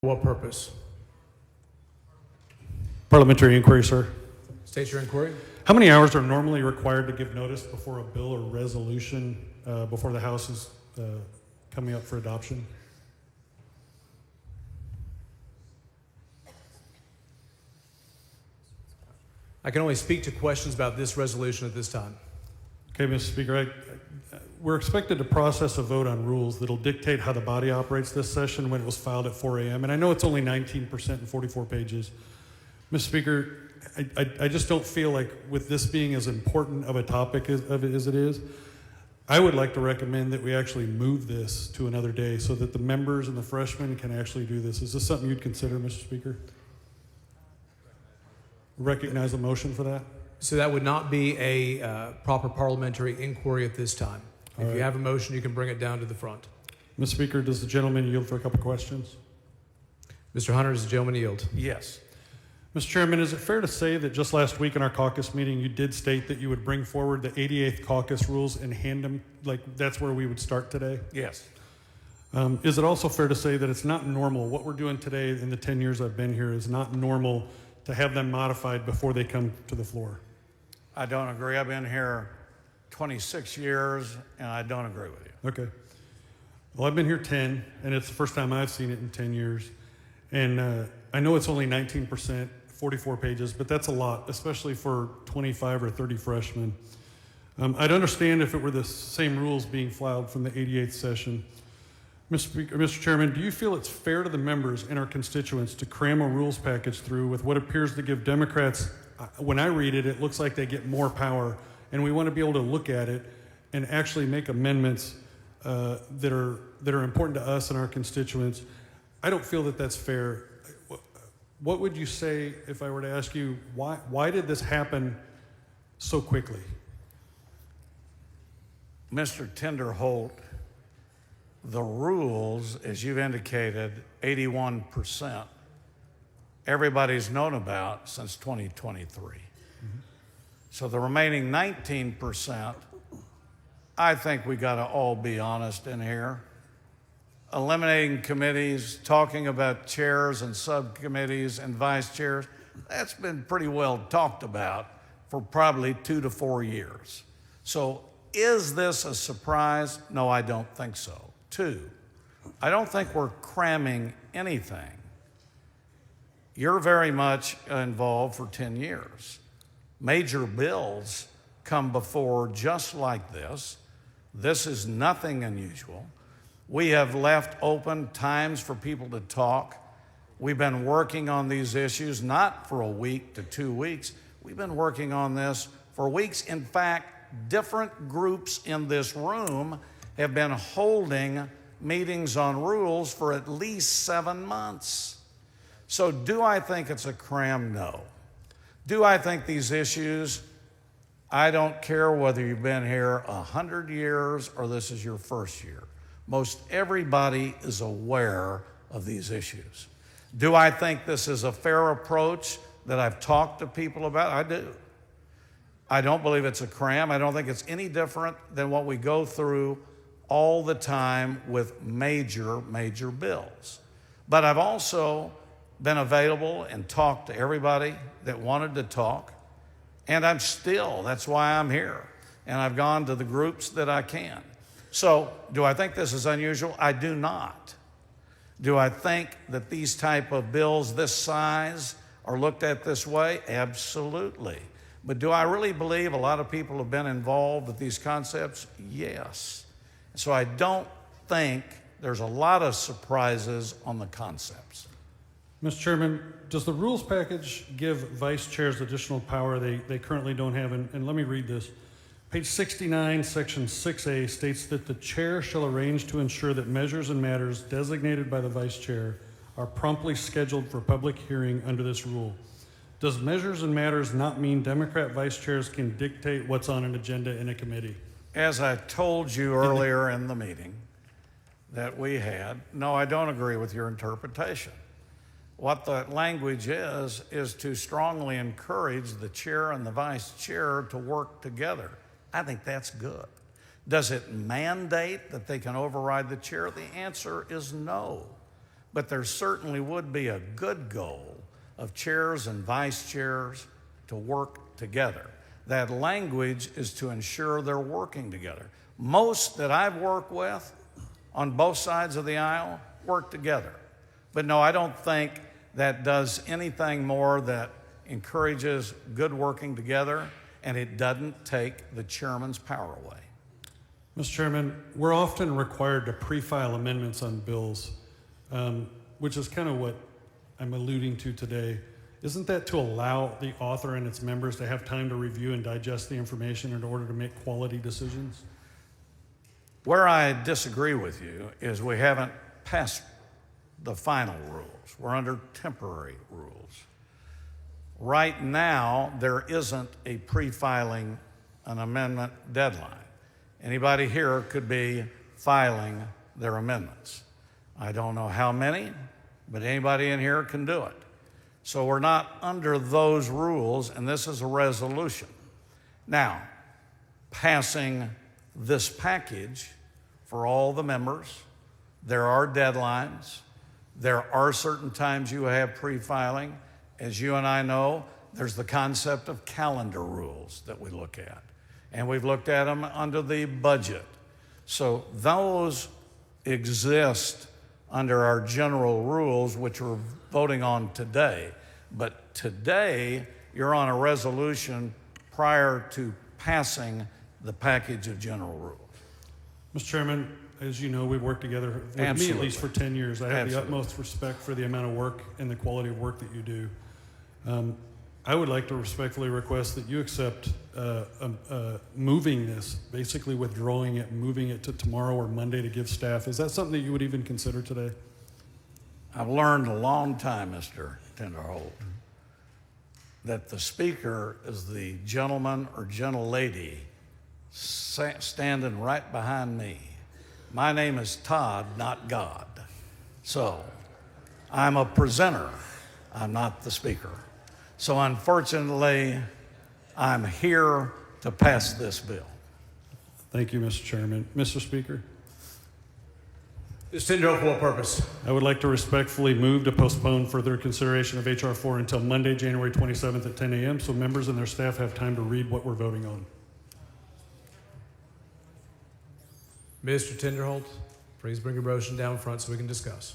What purpose? Parliamentary inquiry, sir. State your inquiry. How many hours are normally required to give notice before a bill or resolution before the House is coming up for adoption? I can only speak to questions about this resolution at this time. Okay, Mr. Speaker, we're expected to process a vote on rules that'll dictate how the body operates this session when it was filed at 4 a.m. And I know it's only 19% and 44 pages. Mr. Speaker, I just don't feel like with this being as important of a topic as it is, I would like to recommend that we actually move this to another day so that the members and the freshmen can actually do this. Is this something you'd consider, Mr. Speaker? Recognize a motion for that? So that would not be a proper parliamentary inquiry at this time. If you have a motion, you can bring it down to the front. Mr. Speaker, does the gentleman yield for a couple questions? Mr. Hunter, does the gentleman yield? Yes. Mr. Chairman, is it fair to say that just last week in our caucus meeting, you did state that you would bring forward the 88th caucus rules and hand them, like that's where we would start today? Yes. Is it also fair to say that it's not normal, what we're doing today in the 10 years I've been here is not normal to have them modified before they come to the floor? I don't agree. I've been here 26 years, and I don't agree with you. Okay. Well, I've been here 10, and it's the first time I've seen it in 10 years. And I know it's only 19%, 44 pages, but that's a lot, especially for 25 or 30 freshmen. I'd understand if it were the same rules being filed from the 88th session. Mr. Chairman, do you feel it's fair to the members and our constituents to cram a rules package through with what appears to give Democrats, when I read it, it looks like they get more power, and we want to be able to look at it and actually make amendments that are important to us and our constituents? I don't feel that that's fair. What would you say if I were to ask you, why did this happen so quickly? Mr. Tinderholt, the rules, as you've indicated, 81%, everybody's known about since 2023. Mm-hmm. So the remaining 19%, I think we got to all be honest in here. Eliminating committees, talking about chairs and subcommittees and vice chairs, that's been pretty well talked about for probably 2 to 4 years. So is this a surprise? No, I don't think so. 2, I don't think we're cramming anything. You're very much involved for 10 years. Major bills come before just like this. This is nothing unusual. We have left open times for people to talk. We've been working on these issues, not for a week to 2 weeks. We've been working on this for weeks. In fact, different groups in this room have been holding meetings on rules for at least 7 months. So do I think it's a cram? No. Do I think these issues, I don't care whether you've been here 100 years or this is your first year. Most everybody is aware of these issues. Do I think this is a fair approach that I've talked to people about? I do. I don't believe it's a cram. I don't think it's any different than what we go through all the time with major bills. But I've also been available and talked to everybody that wanted to talk, and that's why I'm here. And I've gone to the groups that I can. So, do I think this is unusual? I do not. Do I think that these type of bills this size are looked at this way? Absolutely. But do I really believe a lot of people have been involved with these concepts? Yes. So I don't think there's a lot of surprises on the concepts. Mr. Chairman, does the rules package give vice chairs additional power they currently don't have? And let me read this. Page 69, section 6A states that the chair shall arrange to ensure that measures and matters designated by the vice chair are promptly scheduled for public hearing under this rule. Does measures and matters not mean Democrat vice chairs can dictate what's on an agenda in a committee? As I told you earlier in the meeting that we had, no, I don't agree with your interpretation. What that language is to strongly encourage the chair and the vice chair to work together. I think that's good. Does it mandate that they can override the chair? The answer is no. but there certainly would be a good goal of chairs and vice chairs to work together. That language is to ensure they're working together. Most that I've worked with on both sides of the aisle work together. But no, I don't think that does anything more that encourages good working together, and it doesn't take the chairman's power away. Mr. Chairman, we're often required to pre-file amendments on bills, which is kind of what I'm alluding to today. Isn't that to allow the author and its members to have time to review and digest the information in order to make quality decisions? Where I disagree with you is we haven't passed the final rules. We're under temporary rules. Right now, there isn't a pre-filing an amendment deadline. Anybody here could be filing their amendments. I don't know how many, but anybody in here can do it. So we're not under those rules, and this is a resolution. Now, passing this package for all the members, there are deadlines. There are certain times you have pre-filing. As you and I know, there's the concept of calendar rules that we look at. And we've looked at them under the budget. So those exist under our general rules, which we're voting on today. But today, you're on a resolution prior to passing the package of general rules. Mr. Chairman, as you know, we've worked together with me at Absolutely. least for 10 years. I have Absolutely. the utmost respect for the amount of work and the quality of work that you do. I would like to respectfully request that you accept moving this, basically withdrawing it, moving it to tomorrow or Monday to give staff. Is that something that you would even consider today? I've learned a long time, Mr. Tinderholt, that the speaker is the gentleman or gentlelady standing right behind me. My name is Todd, not God. So I'm a presenter. I'm not the speaker. So unfortunately, I'm here to pass this bill. Thank you, Mr. Chairman. Mr. Speaker, Is Tinderholt for what purpose? I would like to respectfully move to postpone further consideration of H.R. 4 until Monday, January 27th at 10 a.m. so members and their staff have time to read what we're voting on. Mr. Tinderholt, please bring your motion down front so we can discuss.